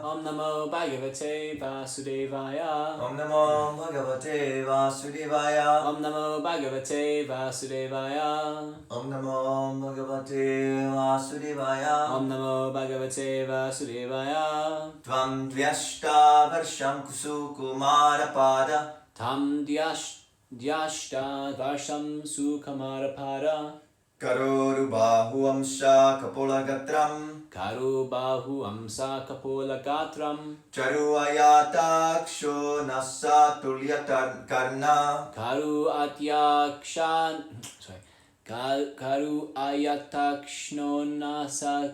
Om Namo Bhagavate Vasudevaya. Om Namo Bhagavate Vasudevaya. Om Namo Bhagavate Vasudevaya. Om Namo Bhagavate Vasudevaya. Om Namo Bhagavate Vasudevaya. Tvam Dvyashta Varsham Kusukumarapada. Tam Dhyashta Varsham Sukamarapada. Karoru Bahu Amsha Kapolagatram. Karu Bahu Amsa Kapola Gatram. Charu Ayataksho Nasa Tulyatar Karna. Karu Atyakshan. Karu Ayatakshno Nasa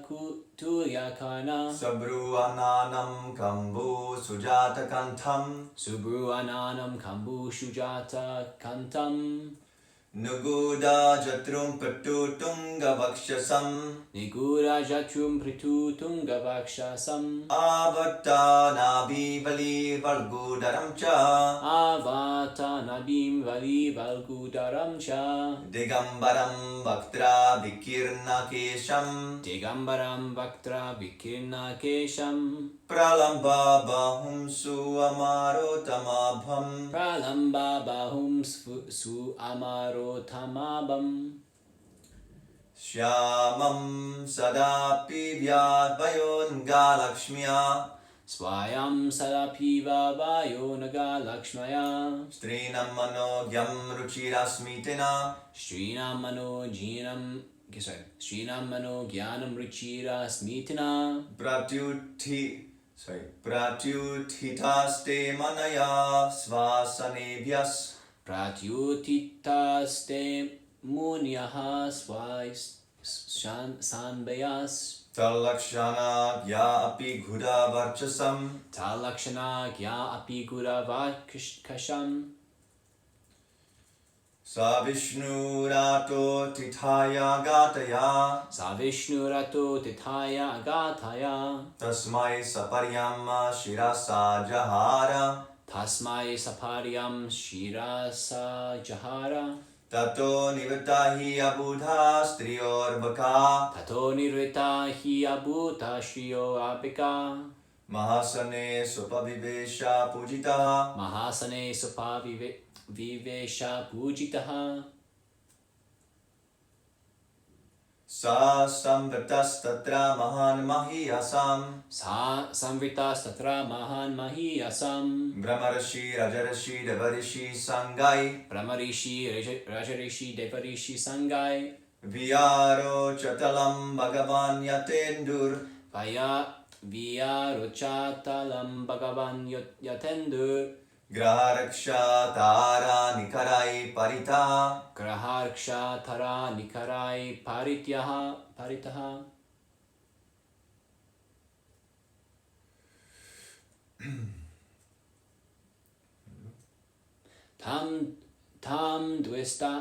Tulyakana. Sabru Ananam Kambu Sujata Kantam. Subru Ananam Kambu Shujata Kantam. Nuguda Jatrum Patutunga Vakshasam. Nigura Jatrum Pritu Tunga Vakshasam. Avata Nabi Bali Valgudaram Cha. Avata Nabim Vali Valgudaram Cha. Digambaram Bhaktra Vikirna Kesham. Digambaram Vaktra Vikirna Kesham. Pralamba Bahum Suamarotamabham. Pralamba Bahum Su Amaro Tamabam. Shyamam Sadapi Vyadvayon Galakshmiya. Swayam Sadapiva Vayo Naga Lakshmaya. Strinam Manogyam Ruchirasmitina. Srinam Mano Jinam. Srinam Mano Gyanam Ruchira Smitina. Pratyuthitaste manaya svasanebhyas. Pratyutitaste munyaha svais sanbayas. Talakshana gya api ghuda varchasam. Talakshana gya api gura vakasham. Sa Vishnu rato tithaya gataya. Sa Vishnu rato tithaya agataya. Tasmai saparyam shirasa jahara. Tasmai saparyam shirasa jahara. Tato nivatahi abudha striyorbaka. Tato nirvita hi abhuta shriyo abhika. Mahasane supavivesha pujitaha. Mahasane supa vivesha pujitaha. Sa samvritas tatra mahan mahiyasam. Sa samvitas tatra mahan mahiyasam. Brahmarishi Rajarishi Devarishi Sangai. Brahmarishi Rajarishi Devarishi Sangai. Vyaro Chatalam Bhagavan Yatendur. Via Rochatalam Bhagavan Yatendur. Graharaksha Tara Nikarai Parita. Graharksha Tara Nikarai Paritaha. Tam Dwashta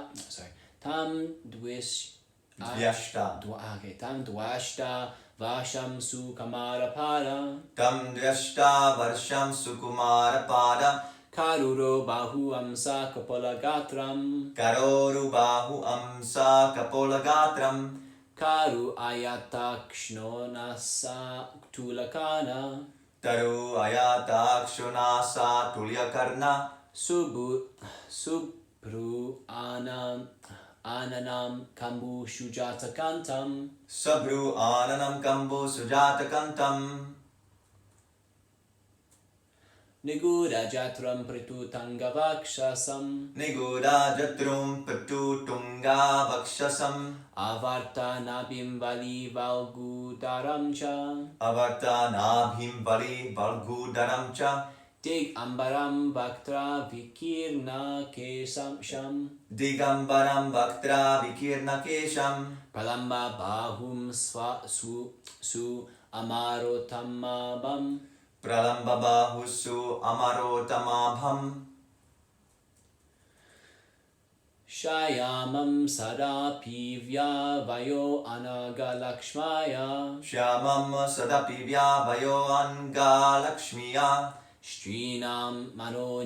Vasham Sukamarapada. Tam Dvyashta Varsham Sukumarapada. Karuro Bahu Amsa Kapolagatram. Karoru Bahu Amsa Kapolagatram. Karu Ayatakshno Nasa Tulakana. Taru Ayatakshunasa Tulyakarna. Subru Ananam Kambu Shujata Kantam. Sabru Ananam Kambu Sujata Kantam. Niguda Jatram Pritutanga Vakshasam. Niguda Jatrum Patutunga Vakshasam. Avarta Nabim Vali Valgudaram Cha. Avarta Nabhim Vali Valgudaram Cha. Digambaram Bhaktra Vikirna Kesam Sham. Digambaram Bhaktra Vikirna Kesham. Pralamba Bahum Su Amarotamabam. Pralamba Bahusu Amarotamabham. Shayamam Sadapivya Vayo Anagalakshmaya. Shyamam Sadapivya Vayo Anga Srinam Mano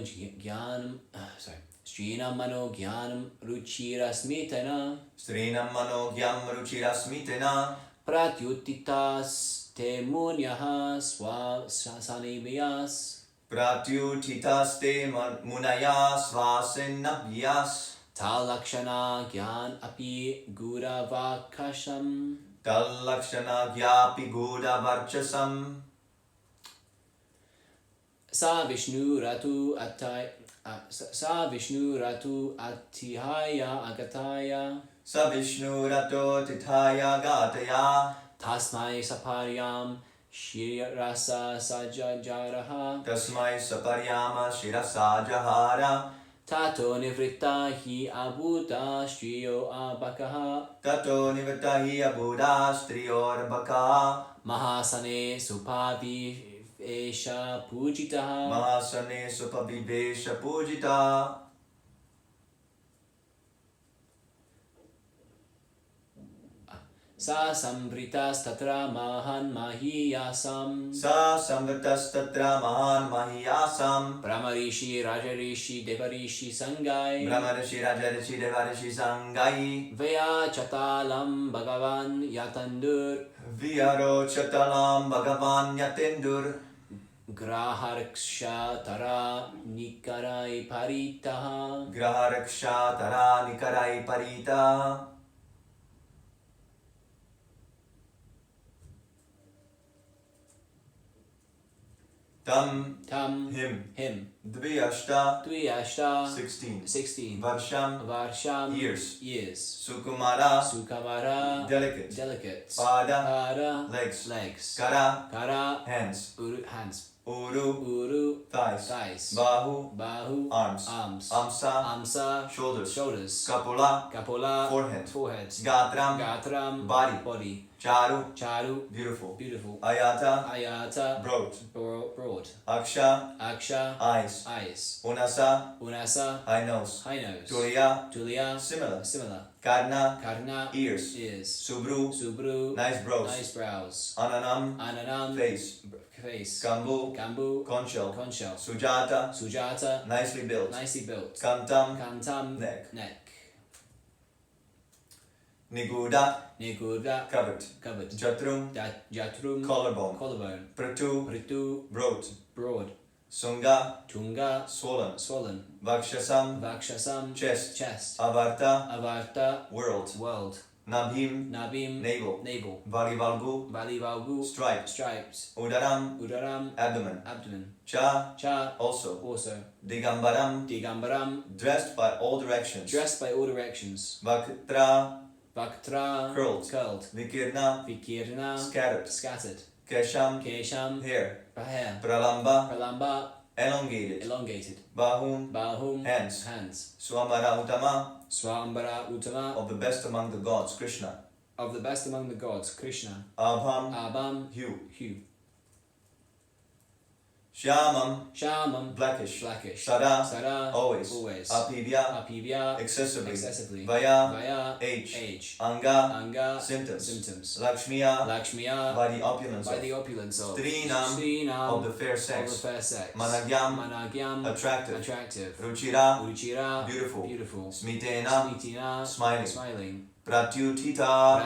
Gyanam Ruchirasmitana. Srinam Manogyam Ruchirasmitena. pratyutitas te munyah swa sanimiyas Pratyutitaste munaya svasinabhyas talakshana gyan api gudavakasham Tallakshana gyapi gudavarchasam sa Vishnu ratu atihaya agataya Sa Vishnu rato tithaya gataya tasmai saparyam shirasa sajajaraha Tasmai saparyama shirasa jahara tato nivritta hi abhuta striyo abakaha Tato nivatahi abuddha striyor baka mahasane supavi esha pujitaha Mahasane supabhivesha pujita sa samvritas tatra mahan mahiyasam Sa samvatas tatra mahan mahiyasam brahmarishi rajarishi devarishi sangai Brahmarishi Rajarishi Devarishi Sangai vaya chatalam bhagavan yatandur Viharo Chatalam Bhagavan Yatendur graharksha tara nikarai paritaha Graharaksha Tara Nikarai Parita Tam Him Dviyashta Dviyashta 16 Varsham years Sukamara delicate Pada legs Kara hands Uru thighs Bahu arms Amsa shoulders Kapula forehead Gatram body Charu beautiful Ayata broad Aksha eyes Unasa high nose Tuliya similar Karna ears Subru nice brows Ananam face Kambu conch shell Sujata nicely built Kantam neck Niguda covered Jatrum collarbone Pritu broad Tunga swollen Vakshasam chest Avarta world Nabhim navel Valivalgu stripes Udaram abdomen Cha also Digambaram dressed by all directions Vaktra curled Vikirna scattered Kesham hair Pralamba elongated Bahum hands Swambara Uttama of the best among the gods Krishna Abham hue Shyamam blackish Sada always Apivya excessively Vaya age Anga symptoms Lakshmiya by the opulence of Strinam of the fair sex Managyam attractive Ruchira beautiful Smitena smiling Pratyutita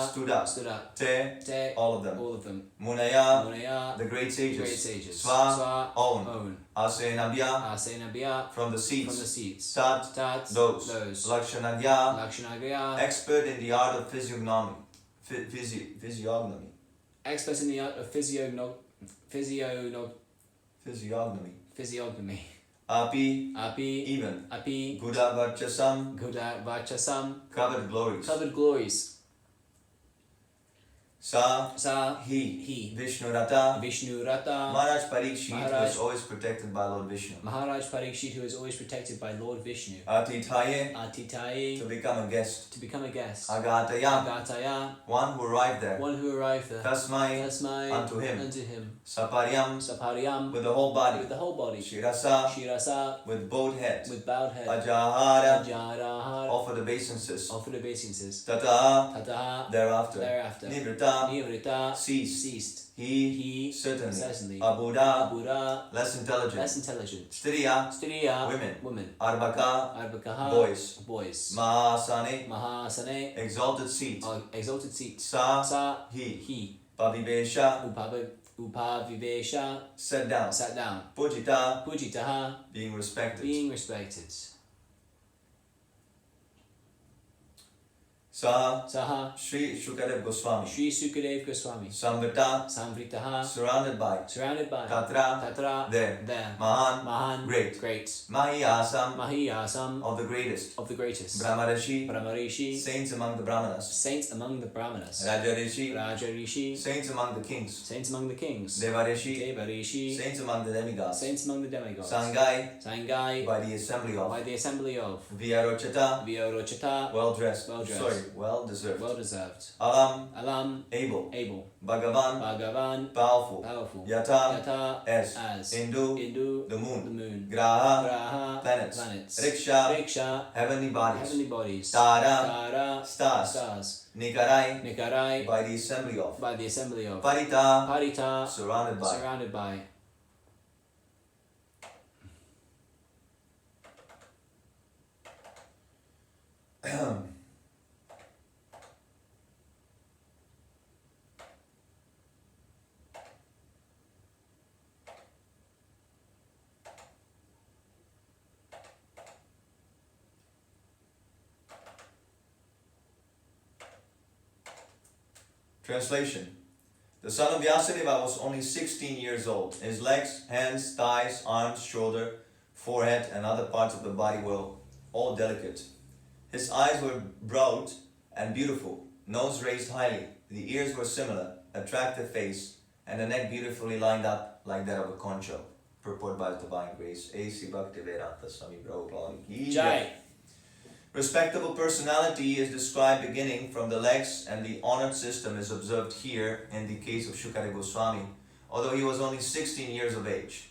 stood up Te all of them Munaya the great sages Swa own Asenabhya from the seats Tat those Lakshanagya expert in the art of physiognomy Api even Gudavarchasam covered glories Sa he Vishnu Rata Maharaj Parikshit was always protected by Lord Vishnu Atitaye to become a guest Agataya one who arrived there Tasmai unto him Saparyam with the whole body Shirasa with bowed head Ajahara offered obeisances Tata thereafter Nivrita Nivrita ceased. He certainly. Abuda less intelligent. Striya women. Arbaka boys. Mahasane exalted seat. Sa he. Upavivesha sat down. Pujitaha being respected. Saha Sri Shukadev Goswami. Samvritaha surrounded by. Tatra there. Mahan great. Mahiyasam of the greatest. Brahmarishi saints among the Brahmanas. Rajarishi saints among the kings. Devarishi saints among the demigods. Sangai by the assembly of. Vyarochata well dressed. Well deserved. Alam able. Bhagavan powerful. Yata as. Indu the moon. Graha planets. Riksha heavenly bodies. Tara stars. Nikarai by the assembly of. Parita surrounded by. Translation. The son of Vyasadeva was only 16 years old. His legs, hands, thighs, arms, shoulder, forehead and other parts of the body were all delicate. His eyes were broad and beautiful, nose raised highly, the ears were similar, attractive face, and the neck beautifully lined up like that of a conch shell. Purport by Divine Grace. A.C. Bhaktivedanta Swami Prabhu. Jai. Respectable personality is described beginning from the legs, and the honored system is observed here in the case of Shukadeva Goswami, although he was only 16 years of age.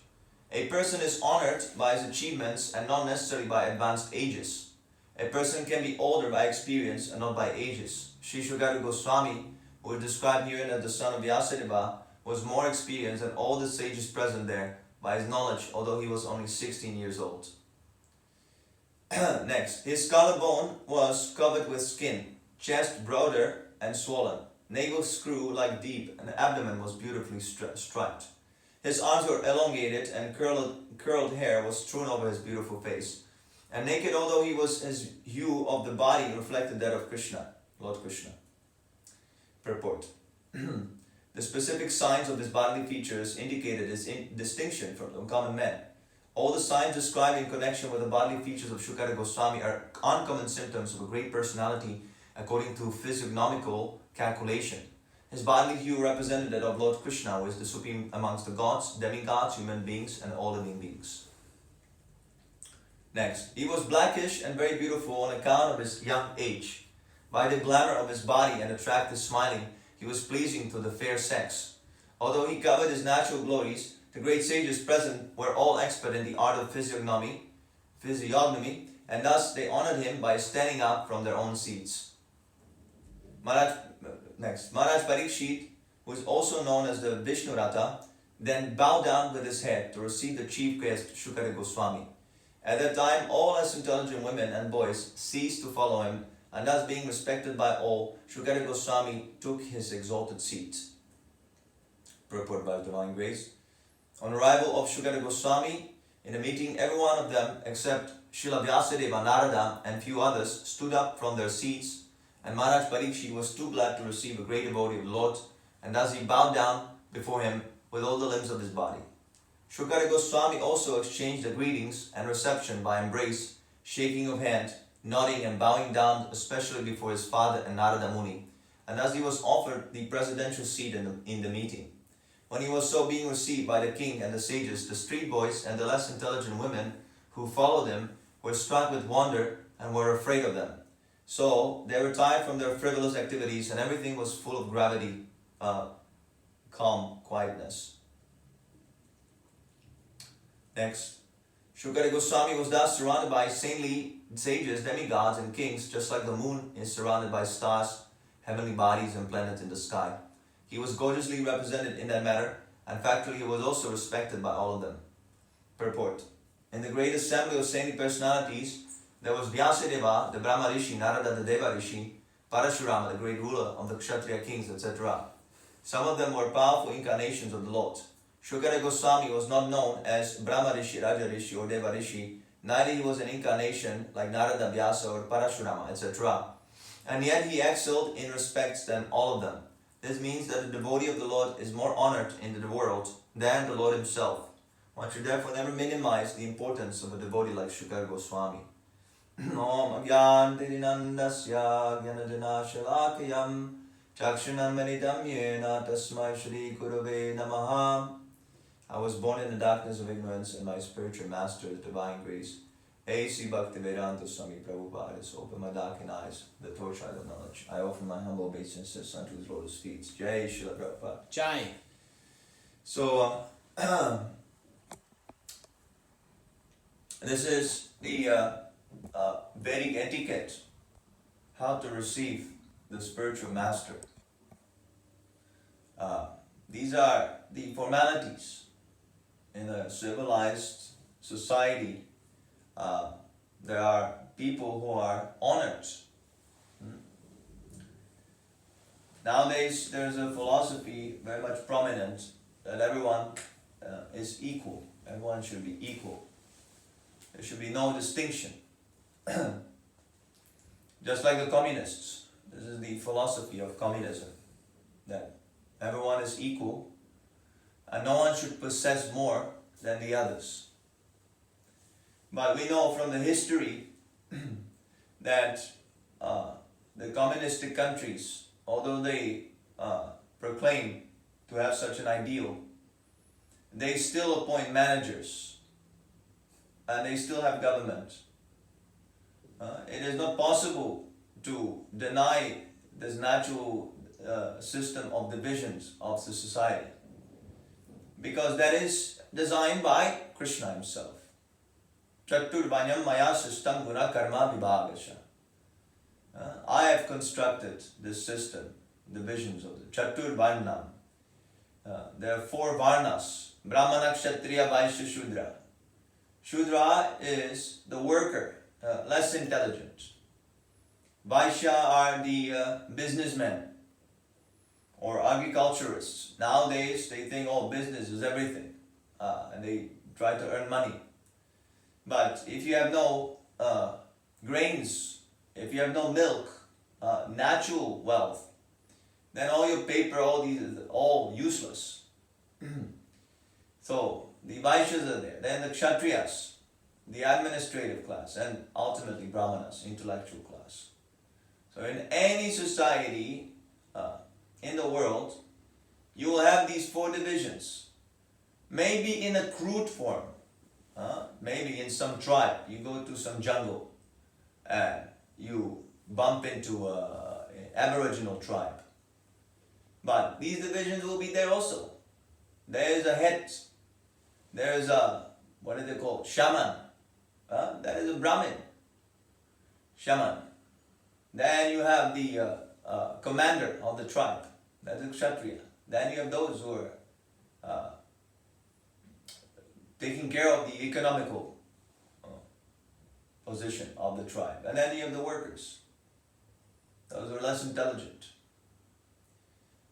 A person is honored by his achievements and not necessarily by advanced ages. A person can be older by experience and not by ages. Sri Shukadeva Goswami, who is described here as the son of Vyasadeva, was more experienced than all the sages present there by his knowledge, although he was only 16 years old. Next, his collarbone was covered with skin, chest broader and swollen, navel screw like deep, and the abdomen was beautifully striped. His arms were elongated and curled hair was strewn over his beautiful face. And naked, although he was, his hue of the body reflected that of Krishna, Lord Krishna. Purport. The specific signs of his bodily features indicated his distinction from common men. All the signs described in connection with the bodily features of Shukadeva Goswami are uncommon symptoms of a great personality according to physiognomical calculation. His bodily hue represented that of Lord Krishna, who is the supreme amongst the gods, demigods, human beings, and all living beings. Next, he was blackish and very beautiful on account of his young age. By the glamour of his body and attractive smiling, he was pleasing to the fair sex. Although he covered his natural glories, the great sages present were all expert in the art of physiognomy, and thus they honored him by standing up from their own seats. Maharaj Parikshit, who is also known as the Vishnu Ratha, then bowed down with his head to receive the chief guest Shukadeva Goswami. At that time, all less intelligent women and boys ceased to follow him, and thus being respected by all, Shukadeva Goswami took his exalted seat. Purport by Divine Grace. On arrival of Shukadeva Goswami, in a meeting, every one of them, except Srila Vyasadeva, Narada, and few others, stood up from their seats, and Maharaj Parikshit was too glad to receive a great devotee of the Lord, and thus he bowed down before him with all the limbs of his body. Shukadeva Goswami also exchanged the greetings and reception by embrace, shaking of hand, nodding and bowing down, especially before his father and Narada Muni, and thus he was offered the presidential seat in the meeting. When he was so being received by the king and the sages, the street boys and the less intelligent women who followed him were struck with wonder and were afraid of them. So they retired from their frivolous activities, and everything was full of gravity, calm, quietness. Next, Shukadeva Goswami was thus surrounded by saintly sages, demigods and kings, just like the moon is surrounded by stars, heavenly bodies and planets in the sky. He was gorgeously represented in that matter, and factually he was also respected by all of them. Purport. In the great assembly of saintly personalities, there was Vyasadeva, the Brahma Rishi, Narada, the Deva Rishi, Parashurama, the great ruler of the Kshatriya kings, etc. Some of them were powerful incarnations of the Lord. Shukara Goswami was not known as Brahma Rishi, Raja Rishi or Deva Rishi, neither he was an incarnation like Narada, Vyasa or Parashurama, etc. And yet he excelled in respects than all of them. This means that the devotee of the Lord is more honored in the world than the Lord himself. One should therefore never minimize the importance of a devotee like Shukara Goswami. Om Agyantirinandasya Gyanadinashalakayam Chakshunamanitam Yena Tasmai Shri Gurave Namaha. I was born in the darkness of ignorance, and my spiritual master is divine grace. A.C. Bhaktivedanta Swami Prabhupada has opened my darkened eyes, the torchlight of knowledge. I offer my humble obeisances unto his lotus feet. Jai Srila Prabhupada. Jai. So, this is the Vedic etiquette, how to receive the spiritual master. These are the formalities in a civilized society. There are people who are honored. Nowadays, there's a philosophy very much prominent that everyone is equal. Everyone should be equal. There should be no distinction. Just like the communists. This is the philosophy of communism. That everyone is equal and no one should possess more than the others. But we know from the history that the communistic countries, although they proclaim to have such an ideal, they still appoint managers and they still have government. It is not possible to deny this natural system of divisions of the society, because that is designed by Krishna himself. Chaturvanyam maya sistam guna karma vibhagasha. I have constructed this system, divisions of the Chaturvarnam. There are 4 varnas: Brahmana, Kshatriya, Vaishya, Shudra. Shudra is the worker, less intelligent. Vaishya are the businessmen or agriculturists. Nowadays they think, oh, business is everything, and they try to earn money. But if you have no grains, if you have no milk, natural wealth, then all your paper, all these is all useless. So the Vaishyas are there. Then the Kshatriyas, the administrative class, and ultimately Brahmanas, intellectual class. So in any society in the world, you will have these 4 divisions. Maybe in a crude form. Maybe in some tribe, you go to some jungle and you bump into an aboriginal tribe. But these divisions will be there also. There is a head. There is a, what is it called? Shaman. That is a Brahmin. Shaman. Then you have the commander of the tribe. That is a Kshatriya. Then you have those who are taking care of the economical position of the tribe. And then you have the workers. Those are less intelligent.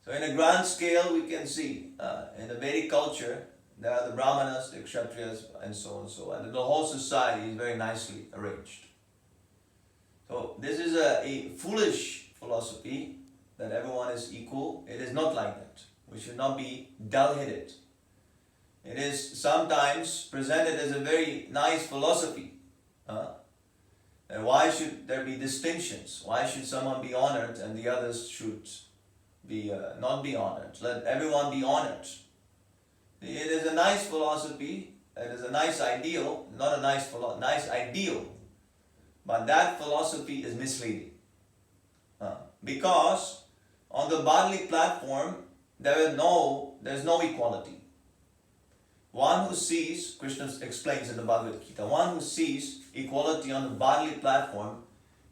So in a grand scale, we can see in the Vedic culture, there are the Brahmanas, the Kshatriyas, and so on and so on. And the whole society is very nicely arranged. So this is a foolish philosophy that everyone is equal. It is not like that. We should not be dull-headed. It is sometimes presented as a very nice philosophy. And why should there be distinctions? Why should someone be honored and the others should be not be honored? Let everyone be honored. It is a nice philosophy. It is a nice ideal, not a nice ideal. But that philosophy is misleading. Because on the bodily platform, there's no equality. One who sees, Krishna explains in the Bhagavad Gita, one who sees equality on the bodily platform,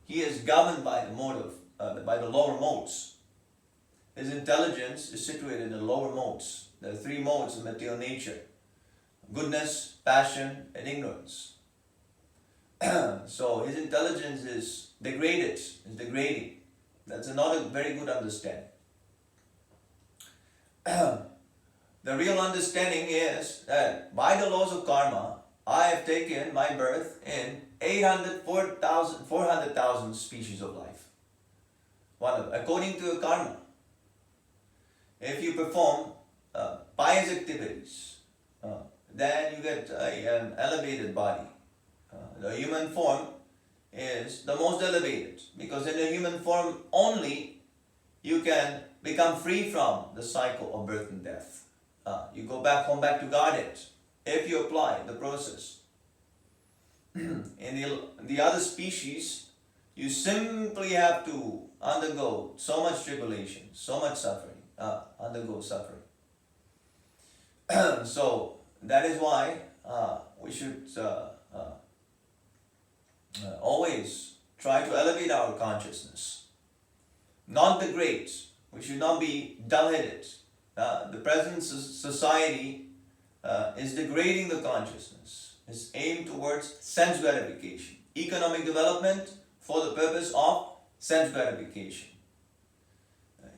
he is governed by the motive, by the lower modes. his intelligence is situated in the lower modes. There are three modes of material nature: goodness, passion, and ignorance. So his intelligence is degraded, is degrading. That's not a very good understanding. The real understanding is that by the laws of karma, I have taken my birth in 400,000 species of life. According to your karma. If you perform pious activities, then you get an elevated body. The human form is the most elevated, because in the human form only you can become free from the cycle of birth and death. You go back home, back to Godhead, if you apply the process. In the other species, you simply have to undergo so much tribulation, so much suffering, undergo suffering. So that is why we should always try to elevate our consciousness, not degrade. We should not be dull-headed. The present society is degrading the consciousness. It's aimed towards sense gratification, economic development for the purpose of sense gratification.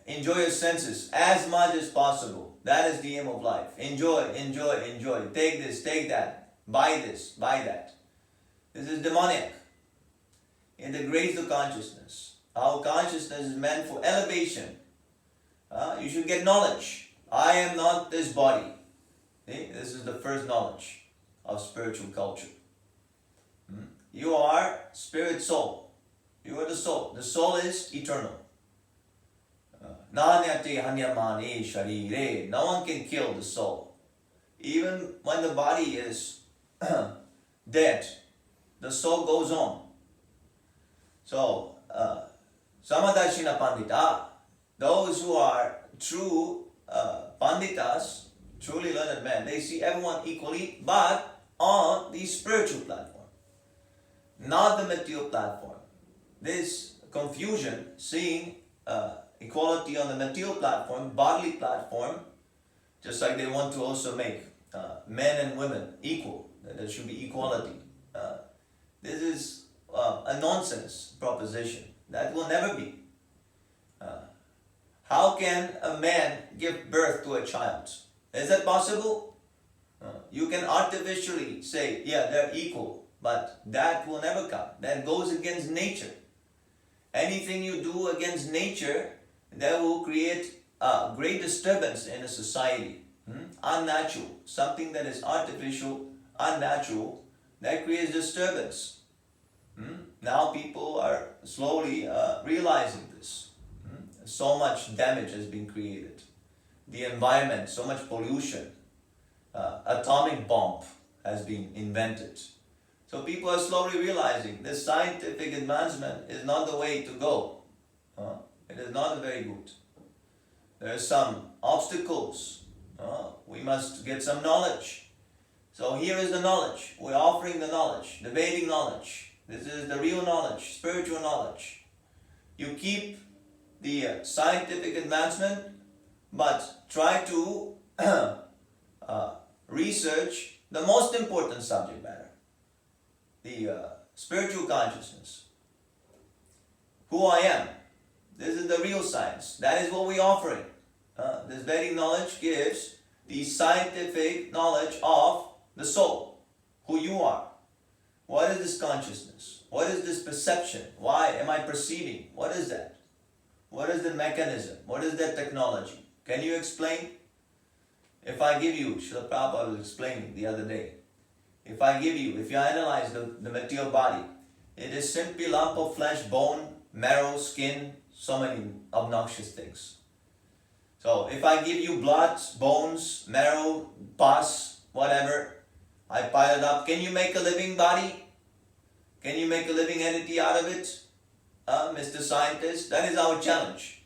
Enjoy your senses as much as possible. That is the aim of life. Enjoy, enjoy, enjoy. Take this, take that. Buy this, buy that. This is demonic. It degrades the consciousness. Our consciousness is meant for elevation. You should get knowledge. I am not this body. See? This is the first knowledge of spiritual culture. You are spirit soul. You are the soul. The soul is eternal. No one can kill the soul. Even when the body is dead, the soul goes on. So, Samadashina Pandita, those who are true Panditas, truly learned men, they see everyone equally, but on the spiritual platform, not the material platform. This confusion, seeing equality on the material platform, bodily platform, just like they want to also make men and women equal, that there should be equality. This is a nonsense proposition. That will never be. How can a man give birth to a child? Is that possible? You can artificially say, yeah, they're equal, but that will never come. That goes against nature. Anything you do against nature, that will create a great disturbance in a society. Unnatural. Something that is artificial, unnatural, that creates disturbance. Now people are slowly realizing this. So much damage has been created. The environment, so much pollution. Atomic bomb has been invented. So people are slowly realizing this scientific advancement is not the way to go. It is not very good. There are some obstacles. We must get some knowledge. So here is the knowledge. We're offering the knowledge, the Vedic knowledge. This is the real knowledge, spiritual knowledge. You keep the scientific advancement, but try to research the most important subject matter, the spiritual consciousness. Who I am. This is the real science. That is what we're offering. This Vedic knowledge gives the scientific knowledge of the soul, who you are. What is this consciousness? What is this perception? Why am I perceiving? What is that? What is the mechanism? What is that technology? Can you explain? If I give you, Srila Prabhupada was explaining the other day, if you analyze the material body, it is simply lump of flesh, bone, marrow, skin, so many obnoxious things. So if I give you blood, bones, marrow, pus, whatever, I pile it up, can you make a living body? Can you make a living entity out of it? Mr. Scientist, that is our challenge.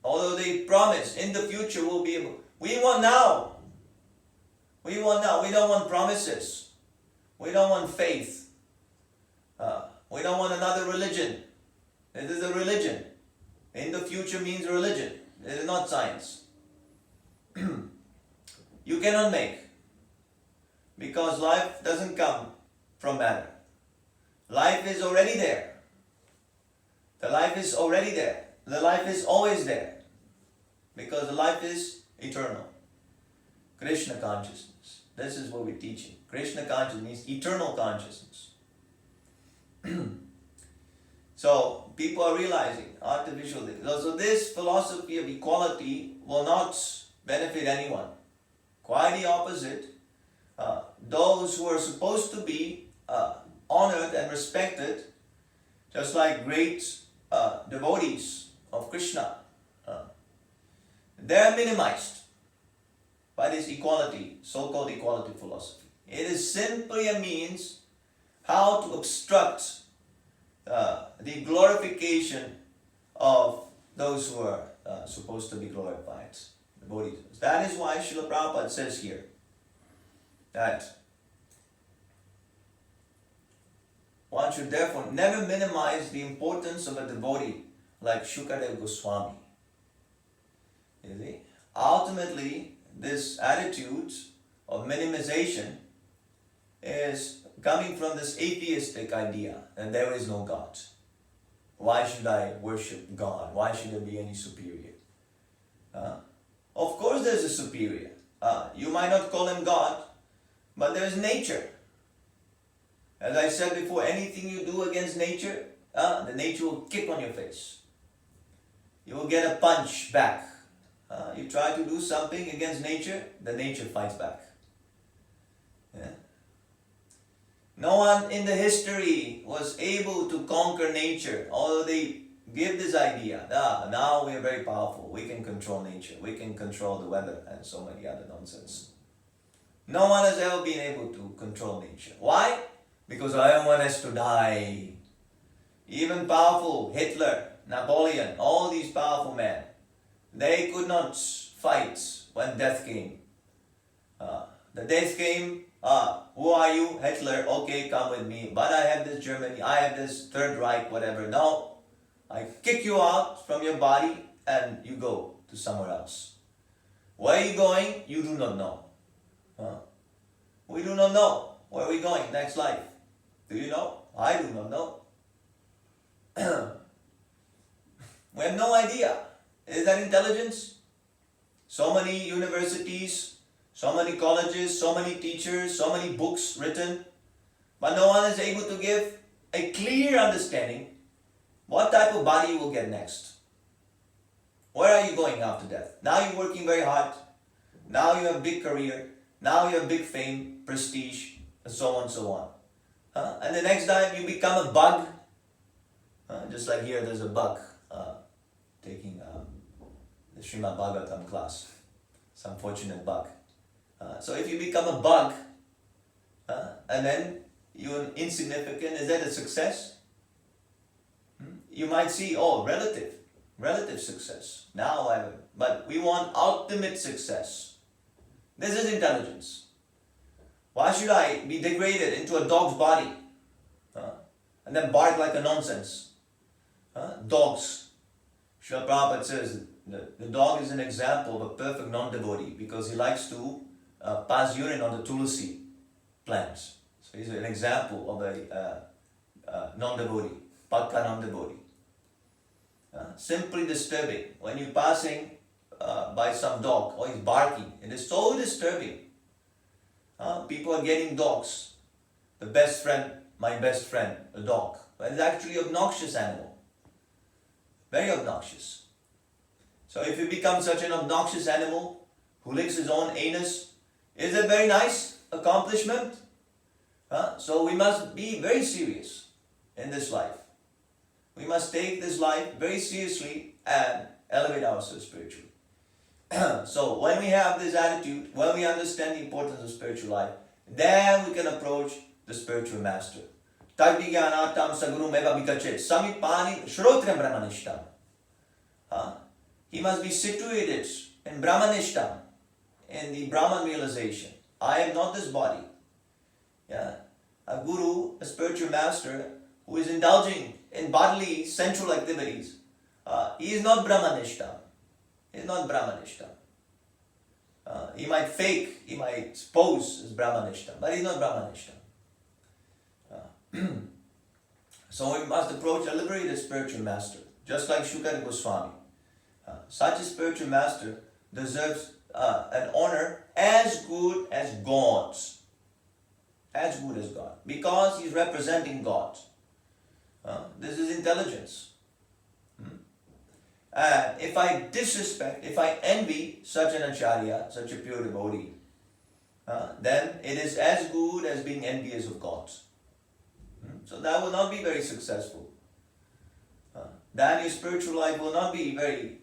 Although they promise in the future we'll be able, we want now. We want now. We don't want promises. We don't want faith. We don't want another religion. This is a religion. in the future means religion. It is not science. You cannot make. Because life doesn't come from matter. Life is already there. The life is already there. The life is always there. Because the life is eternal. Krishna consciousness. This is what we're teaching. Krishna consciousness means eternal consciousness. So people are realizing artificial things. So this philosophy of equality will not benefit anyone. Quite the opposite. Those who are supposed to be honored and respected, just like great devotees of Krishna, they are minimized by this equality, so-called equality philosophy. It is simply a means how to obstruct the glorification of those who are supposed to be glorified, the Bodhisattvas. That is why Srila Prabhupada says here that one should therefore never minimize the importance of a devotee like Shukadeva Goswami. You see? Ultimately, this attitude of minimization is coming from this atheistic idea that there is no God. Why should I worship God? Why should there be any superior? Of course there's a superior. You might not call him God, but there's nature. As I said before, anything you do against nature, the nature will kick on your face. You will get a punch back. You try to do something against nature, the nature fights back. Yeah? No one in the history was able to conquer nature, although they give this idea, now we are very powerful, we can control nature, we can control the weather, and so many other nonsense. No one has ever been able to control nature. Why? Because everyone has to die. Even powerful Hitler, Napoleon, all these powerful men, they could not fight when death came. The death came, who are you? Hitler, okay, come with me. But I have this Germany, I have this Third Reich, whatever. No, I kick you out from your body and you go to somewhere else. Where are you going? You do not know. We do not know where we're going next life. Do you know? I do not know. We have no idea. Is that intelligence? So many universities, so many colleges, so many teachers, so many books written, but no one is able to give a clear understanding what type of body you will get next. Where are you going after death? Now you're working very hard. Now you have a big career. Now you have big fame, prestige, and so on and so on. And the next time you become a bug. Just like here, there's a bug taking the Srimad Bhagavatam class. Some fortunate bug. So if you become a bug, and then you're insignificant, is that a success? You might see, relative success. Now, but we want ultimate success. This is intelligence. Why should I be degraded into a dog's body and then bark like a nonsense? Dogs. Srila Prabhupada says the dog is an example of a perfect non-devotee because he likes to pass urine on the tulsi plants. So he's an example of a non-devotee, pakka non-devotee. Simply disturbing. When you're passing by some dog or he's barking, it is so disturbing. People are getting dogs. The best friend, my best friend, a dog. But it's actually an obnoxious animal. Very obnoxious. So if you become such an obnoxious animal who licks his own anus, is it very nice accomplishment? So we must be very serious in this life. We must take this life very seriously and elevate ourselves spiritually. So when we have this attitude, when we understand the importance of spiritual life, then we can approach the spiritual master. Tadvigyanatam sagurum eva vikachet samipani shrotrem brahmanishtam. He must be situated in brahmanishtam, in the Brahman realization. I am not this body. A guru, a spiritual master, who is indulging in bodily sensual activities, he is not Brahmanishta. He is not Brahmanishta. He might fake, he might pose as Brahmanishta, but he is not Brahmanishta. So we must approach a liberated spiritual master, just like Shukara Goswami. Such a spiritual master deserves an honor as good as God's. As good as God. Because he is representing God. This is intelligence. And if I disrespect, if I envy such an acharya, such a pure devotee, then it is as good as being envious of God. So that will not be very successful. Then your spiritual life will not be very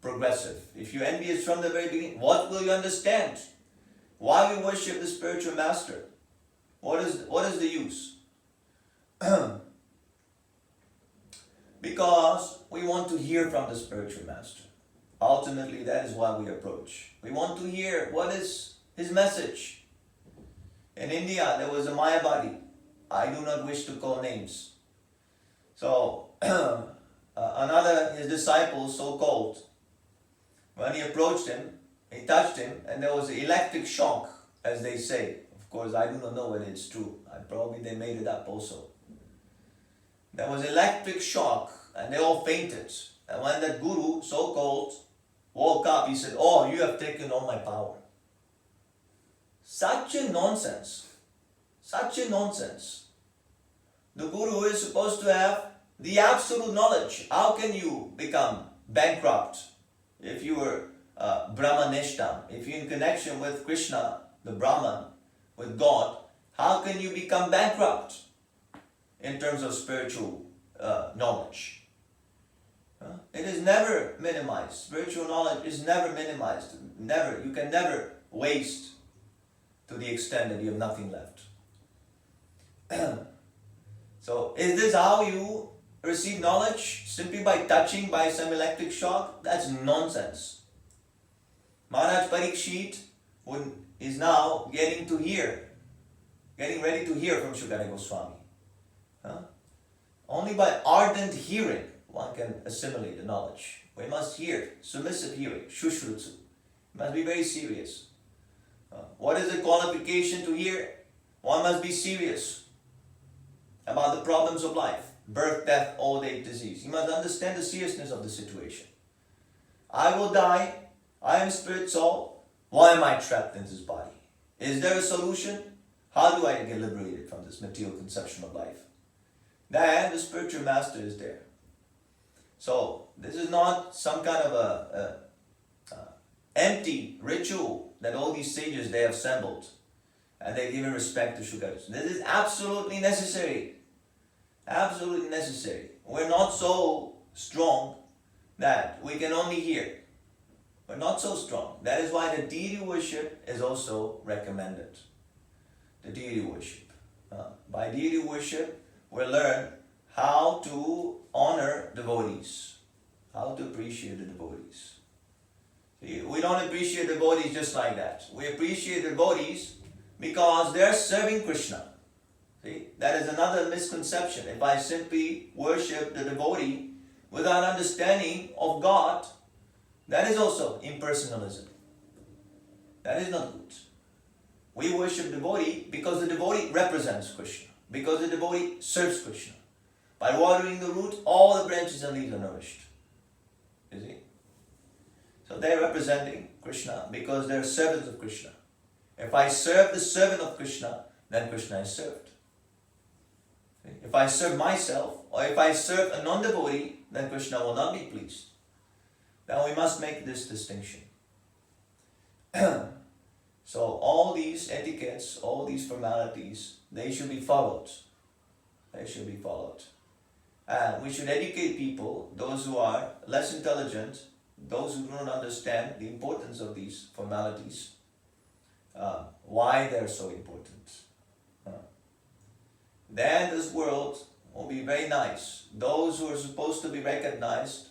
progressive. If you envious from the very beginning, what will you understand? Why we worship the spiritual master? What is the use? Because we want to hear from the spiritual master. Ultimately, that is why we approach. We want to hear what is his message. In India, there was a Mayavadi. I do not wish to call names. So, his disciple, so-called, when he approached him, he touched him, and there was an electric shock, as they say. Of course, I do not know whether it's true. Probably they made it up also. There was electric shock, and they all fainted. And when that guru, so-called, woke up, he said, "Oh, you have taken all my power." Such a nonsense. Such a nonsense. The guru is supposed to have the absolute knowledge. How can you become bankrupt if you were Brahmanishta? If you're in connection with Krishna, the Brahman, with God, how can you become bankrupt in terms of spiritual knowledge? It is never minimized. Spiritual knowledge is never minimized. Never. You can never waste to the extent that you have nothing left. So, is this how you receive knowledge? Simply by touching, by some electric shock? That's nonsense. Maharaj Parikshit is now getting ready to hear from Shukara Goswami. Only by ardent hearing one can assimilate the knowledge. We must hear, submissive hearing, shushrutsu. It must be very serious. What is the qualification to hear? One must be serious about the problems of life. Birth, death, old age, disease. You must understand the seriousness of the situation. I will die. I am spirit soul. Why am I trapped in this body? Is there a solution? How do I get liberated from this material conception of life? Then the spiritual master is there. So this is not some kind of a empty ritual that all these sages they have assembled and they give respect to Shukara. This is absolutely necessary. Absolutely necessary. We're not so strong that we can only hear. We're not so strong. That is why the deity worship is also recommended. The deity worship. By deity worship, we learn how to honor devotees. How to appreciate the devotees. See, we don't appreciate devotees just like that. We appreciate devotees because they're serving Krishna. See, that is another misconception. If I simply worship the devotee without understanding of God, that is also impersonalism. That is not good. We worship devotee because the devotee represents Krishna. Because the devotee serves Krishna. By watering the root, all the branches and leaves are nourished. You see? So they are representing Krishna because they are servants of Krishna. If I serve the servant of Krishna, then Krishna is served. If I serve myself, or if I serve a non-devotee, then Krishna will not be pleased. Then we must make this distinction. So all these etiquettes, all these formalities, they should be followed. They should be followed. And we should educate people, those who are less intelligent, those who do not understand the importance of these formalities, why they're so important. Then this world will be very nice. Those who are supposed to be recognized,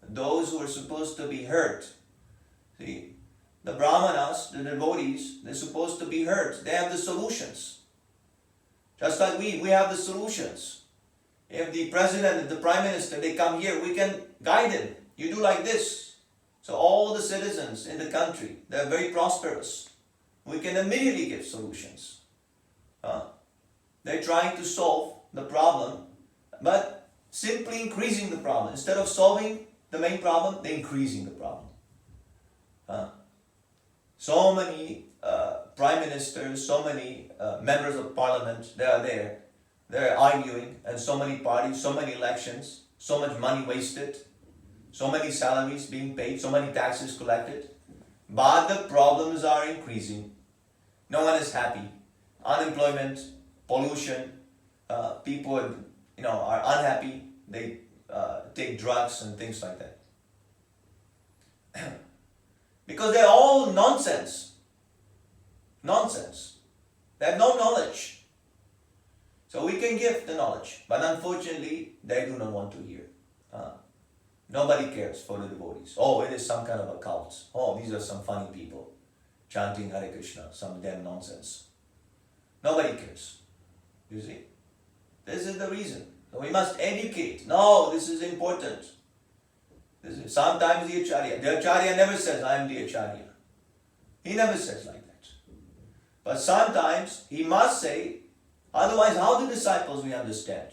those who are supposed to be heard. See, the brahmanas, the devotees, they're supposed to be heard. They have the solutions. Just like we have the solutions. If the president, if the prime minister, they come here, we can guide them. You do like this. So all the citizens in the country, they're very prosperous. We can immediately give solutions. They're trying to solve the problem, but simply increasing the problem. Instead of solving the main problem, they're increasing the problem. So many prime ministers, so many members of parliament, they are there. They're arguing, and so many parties, so many elections, so much money wasted, so many salaries being paid, so many taxes collected. But the problems are increasing. No one is happy. Unemployment, pollution, people are unhappy. They take drugs and things like that. Because they're all nonsense. Nonsense. They have no knowledge. So we can give the knowledge, but unfortunately, they do not want to hear. Nobody cares for the devotees. Oh, it is some kind of a cult. Oh, these are some funny people chanting Hare Krishna, some damn nonsense. Nobody cares. You see? This is the reason. So we must educate. No, this is important. Sometimes the Acharya never says, I am the Acharya. He never says like that. But sometimes he must say, otherwise how the disciples will understand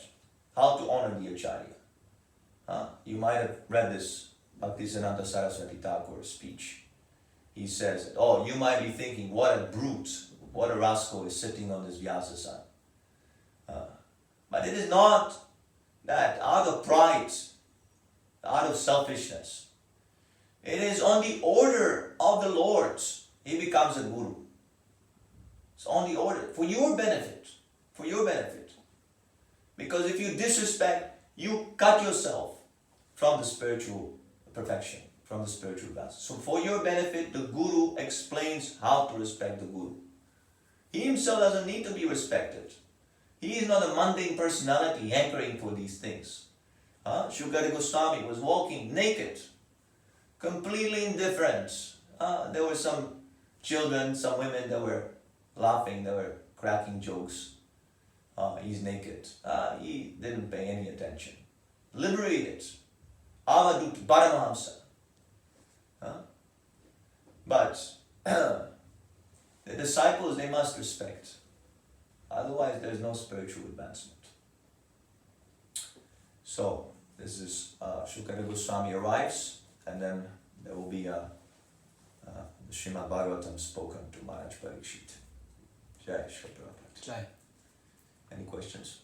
how to honor the Acharya. You might have read this Bhaktisiddhanta Saraswati Thakur's speech. He says, oh, you might be thinking, what a brute, what a rascal is sitting on this Vyasa-san. But it is not that out of pride, out of selfishness. It is on the order of the Lord he becomes a guru. It's on the order, for your benefit. For your benefit. Because if you disrespect, you cut yourself from the spiritual perfection, from the spiritual balance. So for your benefit, the guru explains how to respect the guru. He himself doesn't need to be respected. He is not a mundane personality hankering for these things. Shukadeva Goswami was walking naked, completely indifferent. There were some children, some women that were laughing, they were cracking jokes. He's naked. He didn't pay any attention. Liberated. Avadut Paramahamsa. But the disciples, they must respect. Otherwise, there's no spiritual advancement. So, this is Shukadeva Goswami arrives, and then there will be the Srimad Bhagavatam spoken to Maharaj Parikshit. Jai Shri Prabhupada. Jai. Any questions?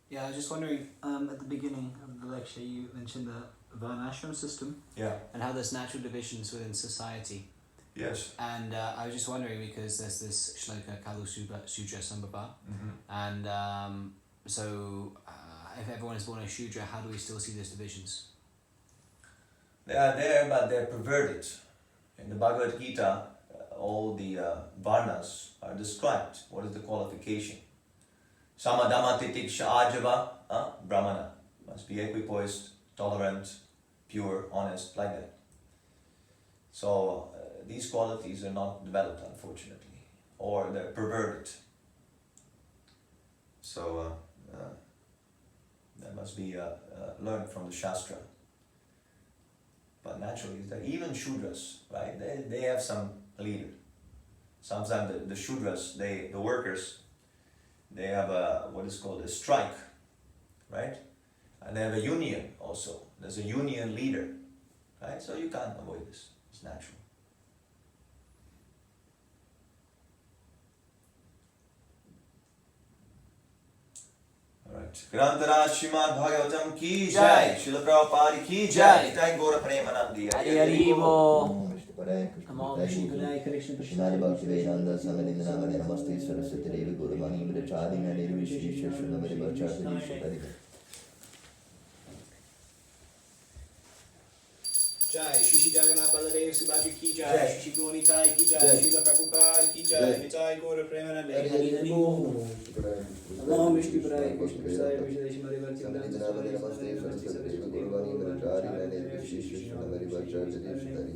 Yeah, I was just wondering, at the beginning of the lecture you mentioned the Varnashram system. Yeah. And how there's natural divisions within society. Yes. And I was just wondering, because there's this shloka Kalu Sudra Sambhava, and so if everyone is born a Shudra, how do we still see those divisions? They are there, but they're perverted. In the Bhagavad Gita, all the Varnas are described. What is the qualification? Samadama Titiksha Ajava, Brahmana. Must be equipoised, tolerant, pure, honest, like that. So these qualities are not developed, unfortunately, or they're perverted. So that must be learned from the Shastra. But naturally, that even Shudras, right? They have some leader. Sometimes the Shudras, the workers, they have what is called a strike, right? And they have a union also. There's a union leader, right? So you can't avoid this. It's natural. Alright. Grantharaj Srimad Bhagavatam ki jai. Srila Prabhupada ki jai. Jai Gaura Premanandi. Hari Hari Bo. Namo Vishnu Padaya Krishna Srimad Bhaktivedanta Samadhi Namani Namaste Saraswati Devi Guruvani Mridachadi Nani Vishesha Shulamari Bhachadi Shukadi. Jai Shri Jagannath Baladev Subhadra ki jai. Shri Gaunitai ki jai. Srila Prabhupada ki jai. Jai Gaura Premanandi. Hari Hari Bo. Namo Vishnu Padaya Krishna Samadhi Namani Namaste Saraswati Devi Guruvani Mridachadi Nani Vishesha Shulamari Bhachadi Shukadi.